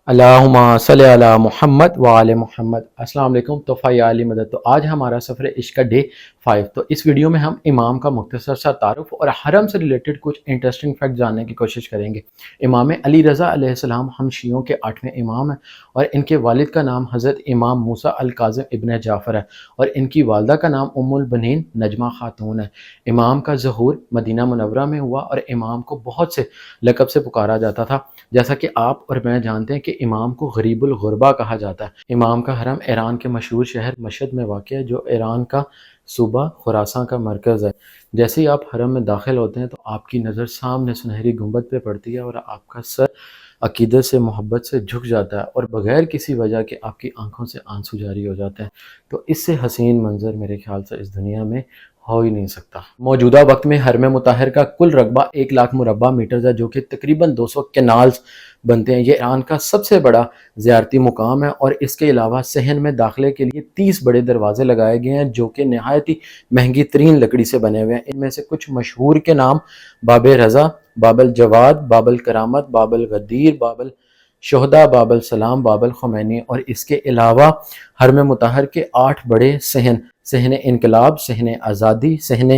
اللہم صلی علی محمد وآل محمد۔ السلام علیکم، تحفہ عالی مدد۔ تو آج ہمارا سفر عشق کا ڈے 5۔ تو اس ویڈیو میں ہم امام کا مختصر سا تعارف اور حرم سے ریلیٹڈ کچھ انٹرسٹنگ فیکٹ جاننے کی کوشش کریں گے۔ امام علی رضا علیہ السلام ہم شیعوں کے 8ویں امام ہیں، اور ان کے والد کا نام حضرت امام موسیٰ الکاظم ابن جعفر ہے، اور ان کی والدہ کا نام ام البنین نجمہ خاتون ہے۔ امام کا ظہور مدینہ منورہ میں ہوا، اور امام کو بہت سے لقب سے پکارا جاتا تھا، جیسا کہ آپ اور میں جانتے ہیں کہ امام کو غریب الغربا کہا جاتا ہے۔ امام کا حرم ایران کے مشہور شہر مشہد میں واقع ہے، جو ایران کا صوبہ خراساں کا مرکز ہے۔ جیسے ہی آپ حرم میں داخل ہوتے ہیں تو آپ کی نظر سامنے سنہری گنبد پہ پڑتی ہے، اور آپ کا سر عقیدت سے محبت سے جھک جاتا ہے، اور بغیر کسی وجہ کے آپ کی آنکھوں سے آنسو جاری ہو جاتے ہیں۔ تو اس سے حسین منظر میرے خیال سے اس دنیا میں ہو ہی نہیں سکتا۔ موجودہ وقت میں حرم مطہر کا کل رقبہ 1,00,000 مربع میٹر ہے، جو کہ تقریباً 200 کینالز بنتے ہیں۔ یہ ایران کا سب سے بڑا زیارتی مقام ہے، اور اس کے علاوہ صحن میں داخلے کے لیے 30 بڑے دروازے لگائے گئے ہیں، جو کہ نہایت ہی مہنگی ترین لکڑی سے بنے ہوئے ہیں۔ ان میں سے کچھ مشہور کے نام باب رضا، باب الجواد، باب الکرامت، باب الغدیر، باب الشہداء، باب السلام، باب الخمینی۔ اور اس کے علاوہ حرم مطہر کے 8 بڑے صحن: صحن انقلاب، صحن آزادی، صحن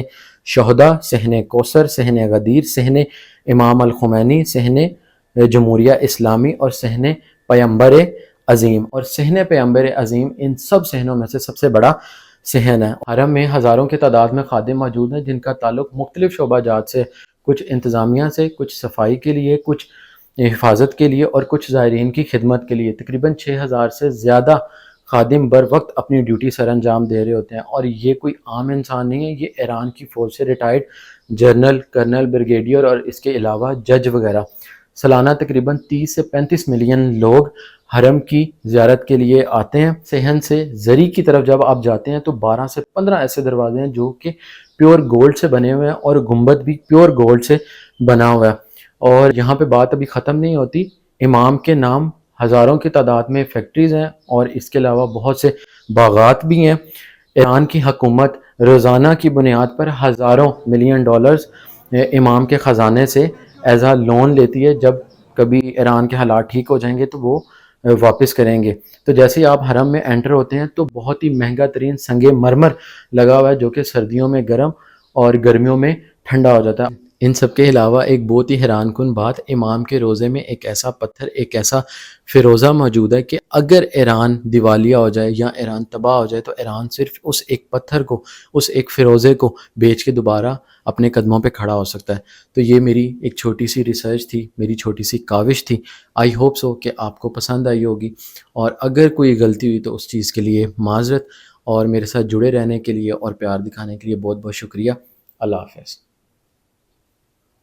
شہداء، صحن کوثر، صحن غدیر، صحن امام الخمینی، صحن جمہوریہ اسلامی، اور صحن پیمبر عظیم۔ اور صحن پیمبر عظیم ان سب صحنوں میں سے سب سے بڑا صحن ہے۔ حرم میں ہزاروں کی تعداد میں خادم موجود ہیں، جن کا تعلق مختلف شعبہ جات سے، کچھ انتظامیہ سے، کچھ صفائی کے لیے، کچھ حفاظت کے لیے، اور کچھ زائرین کی خدمت کے لیے۔ تقریباً 6,000 سے زیادہ خادم بر وقت اپنی ڈیوٹی سر انجام دے رہے ہوتے ہیں، اور یہ کوئی عام انسان نہیں ہے، یہ ایران کی فوج سے ریٹائرڈ جنرل، کرنل، بریگیڈیئر، اور اس کے علاوہ جج وغیرہ۔ سالانہ تقریباً 30 سے 35 ملین لوگ حرم کی زیارت کے لیے آتے ہیں۔ صحن سے زری کی طرف جب آپ جاتے ہیں تو 12 سے 15 ایسے دروازے ہیں جو کہ پیور گولڈ سے بنے ہوئے ہیں، اور گنبد بھی پیور گولڈ سے بنا ہوا ہے۔ اور یہاں پہ بات ابھی ختم نہیں ہوتی، امام کے نام ہزاروں کی تعداد میں فیکٹریز ہیں، اور اس کے علاوہ بہت سے باغات بھی ہیں۔ ایران کی حکومت روزانہ کی بنیاد پر ہزاروں ملین ڈالرز امام کے خزانے سے ایز اے لون لیتی ہے۔ جب کبھی ایران کے حالات ٹھیک ہو جائیں گے تو وہ واپس کریں گے۔ تو جیسے ہی آپ حرم میں انٹر ہوتے ہیں تو بہت ہی مہنگا ترین سنگ مرمر لگا ہوا ہے، جو کہ سردیوں میں گرم اور گرمیوں میں ٹھنڈا ہو جاتا ہے۔ ان سب کے علاوہ ایک بہت ہی حیران کن بات، امام کے روزے میں ایک ایسا پتھر، ایک ایسا فیروزہ موجود ہے کہ اگر ایران دیوالیہ ہو جائے یا ایران تباہ ہو جائے تو ایران صرف اس ایک پتھر کو، اس ایک فیروزے کو بیچ کے دوبارہ اپنے قدموں پہ کھڑا ہو سکتا ہے۔ تو یہ میری ایک چھوٹی سی ریسرچ تھی، میری چھوٹی سی کاوش تھی۔ آئی ہوپ سو کہ آپ کو پسند آئی ہوگی، اور اگر کوئی غلطی ہوئی تو اس چیز کے لیے معذرت، اور میرے ساتھ جڑے رہنے کے لیے اور پیار دکھانے کے لیے بہت بہت شکریہ۔ اللہ حافظ۔